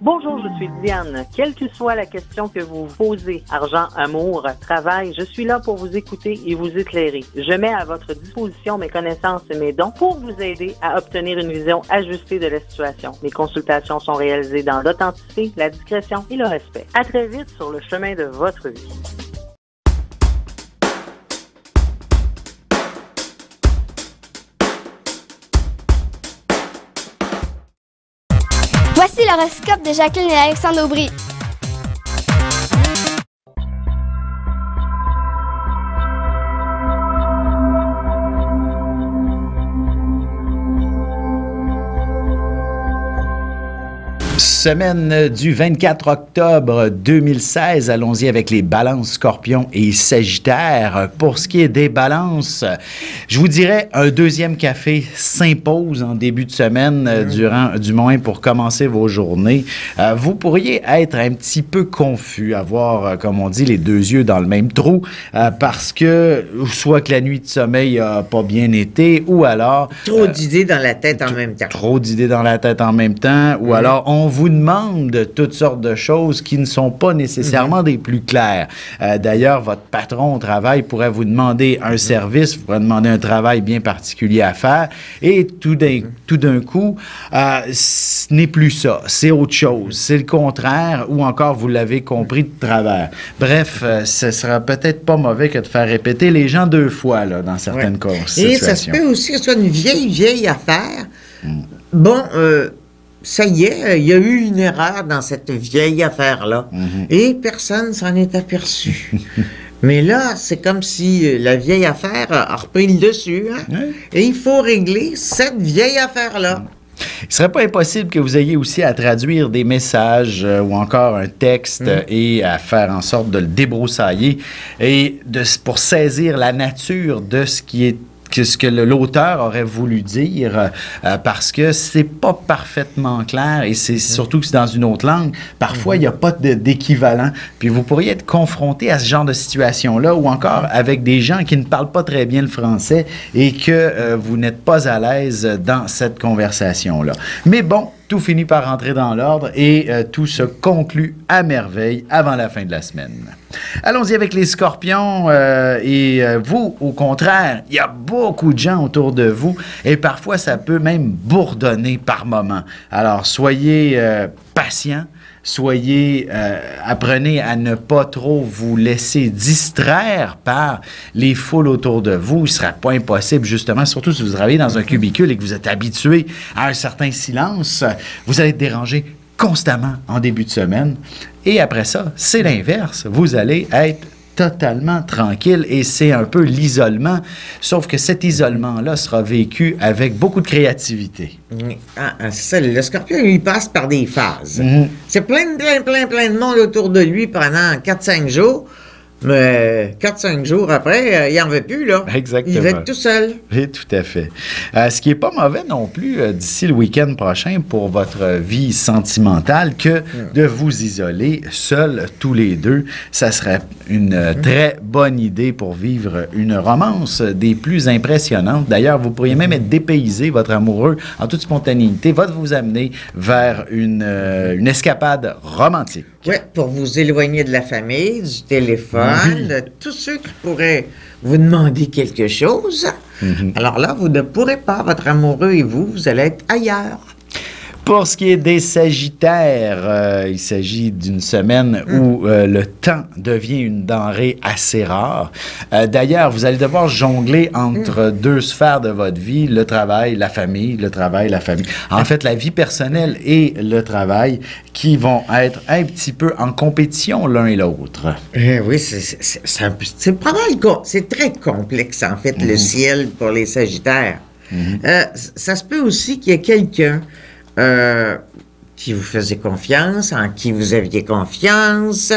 Bonjour, je suis Diane. Quelle que soit la question que vous posez, argent, amour, travail, je suis là pour vous écouter et vous éclairer. Je mets à votre disposition mes connaissances et mes dons pour vous aider à obtenir une vision ajustée de la situation. Mes consultations sont réalisées dans l'authenticité, la discrétion et le respect. À très vite sur le chemin de votre vie. Voici l'horoscope de Jacqueline et Alexandre Aubry. Semaine du 24 octobre 2016. Allons-y avec les balances, scorpions et sagittaires. Pour ce qui est des balances, je vous dirais un deuxième café s'impose en début de semaine, du moins pour commencer vos journées. Vous pourriez être un petit peu confus, avoir, comme on dit, les deux yeux dans le même trou, parce que soit que la nuit de sommeil n'a pas bien été, ou alors... Trop d'idées dans la tête en même temps. Trop d'idées dans la tête en même temps, ou alors on vous demande toutes sortes de choses qui ne sont pas nécessairement des plus claires. D'ailleurs, votre patron au travail pourrait vous demander un service, vous pourrait demander un travail bien particulier à faire, et tout d'un coup, ce n'est plus ça, c'est autre chose, c'est le contraire, ou encore vous l'avez compris de travers. Bref, ce sera peut-être pas mauvais que de faire répéter les gens deux fois là, dans certaines situations. Et ça se peut aussi que ce soit une vieille affaire. Bon, ça y est, il y a eu une erreur dans cette vieille affaire-là. Et personne s'en est aperçu. Mais là, c'est comme si la vieille affaire a repris le dessus. Hein? Et il faut régler cette vieille affaire-là. Il ne serait pas impossible que vous ayez aussi à traduire des messages ou encore un texte et à faire en sorte de le débroussailler et pour saisir la nature de ce qui est ce que l'auteur aurait voulu dire, parce que c'est pas parfaitement clair et c'est surtout que c'est dans une autre langue. Parfois, il n'y a pas d'équivalent. Puis vous pourriez être confronté à ce genre de situation-là ou encore avec des gens qui ne parlent pas très bien le français et que vous n'êtes pas à l'aise dans cette conversation-là. Mais bon, tout finit par rentrer dans l'ordre et tout se conclut à merveille avant la fin de la semaine. Allons-y avec les scorpions vous, au contraire, il y a beaucoup de gens autour de vous et parfois ça peut même bourdonner par moments. Alors, soyez patients. Apprenez à ne pas trop vous laisser distraire par les foules autour de vous. Il ne sera pas impossible, justement, surtout si vous travaillez dans un cubicule et que vous êtes habitué à un certain silence, vous allez être dérangé constamment en début de semaine. Et après ça, c'est l'inverse. Vous allez être totalement tranquille et c'est un peu l'isolement, sauf que cet isolement-là sera vécu avec beaucoup de créativité. C'est ça, le scorpion, il passe par des phases. C'est plein de monde autour de lui pendant 4-5 jours, mais 4-5 jours après, il n'en veut plus, là. Exactement. Il va être tout seul. Oui, tout à fait. Ce qui n'est pas mauvais non plus d'ici le week-end prochain pour votre vie sentimentale que de vous isoler seuls tous les deux. Ça serait une très bonne idée pour vivre une romance des plus impressionnantes. D'ailleurs, vous pourriez même être dépaysé. Votre amoureux, en toute spontanéité, va vous amener vers une escapade romantique. Oui, pour vous éloigner de la famille, du téléphone, de tous ceux qui pourraient vous demander quelque chose. Alors là, vous ne pourrez pas, votre amoureux et vous allez être ailleurs. Pour ce qui est des Sagittaires, il s'agit d'une semaine où le temps devient une denrée assez rare. D'ailleurs, vous allez devoir jongler entre deux sphères de votre vie, le travail, la famille, le travail, la famille. En fait, la vie personnelle et le travail qui vont être un petit peu en compétition l'un et l'autre. Oui, c'est pas mal, c'est très complexe, en fait, le ciel pour les Sagittaires. Ça se peut aussi qu'il y ait quelqu'un qui vous faisait confiance, en qui vous aviez confiance.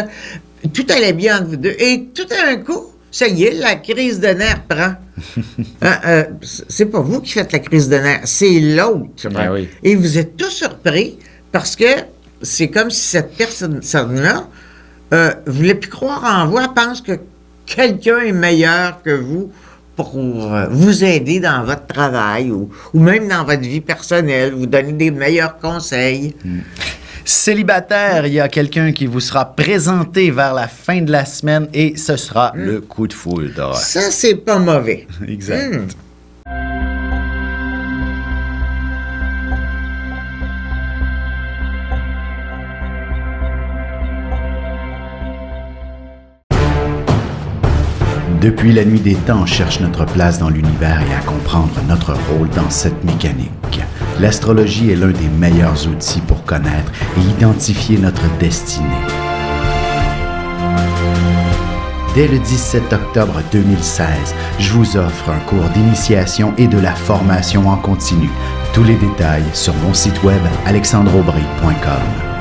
Tout allait bien entre vous deux. Et tout d'un coup, ça y est, la crise de nerfs prend. C'est pas vous qui faites la crise de nerfs, c'est l'autre. Oui. Et vous êtes tous surpris parce que c'est comme si cette personne-là voulait plus croire en vous, elle pense que quelqu'un est meilleur que vous pour vous aider dans votre travail ou même dans votre vie personnelle, vous donner des meilleurs conseils. Célibataire, il y a quelqu'un qui vous sera présenté vers la fin de la semaine et ce sera le coup de foudre. Ça, c'est pas mauvais. Exact. Depuis la nuit des temps, on cherche notre place dans l'univers et à comprendre notre rôle dans cette mécanique. L'astrologie est l'un des meilleurs outils pour connaître et identifier notre destinée. Dès le 17 octobre 2016, je vous offre un cours d'initiation et de la formation en continu. Tous les détails sur mon site web alexandreaubry.com.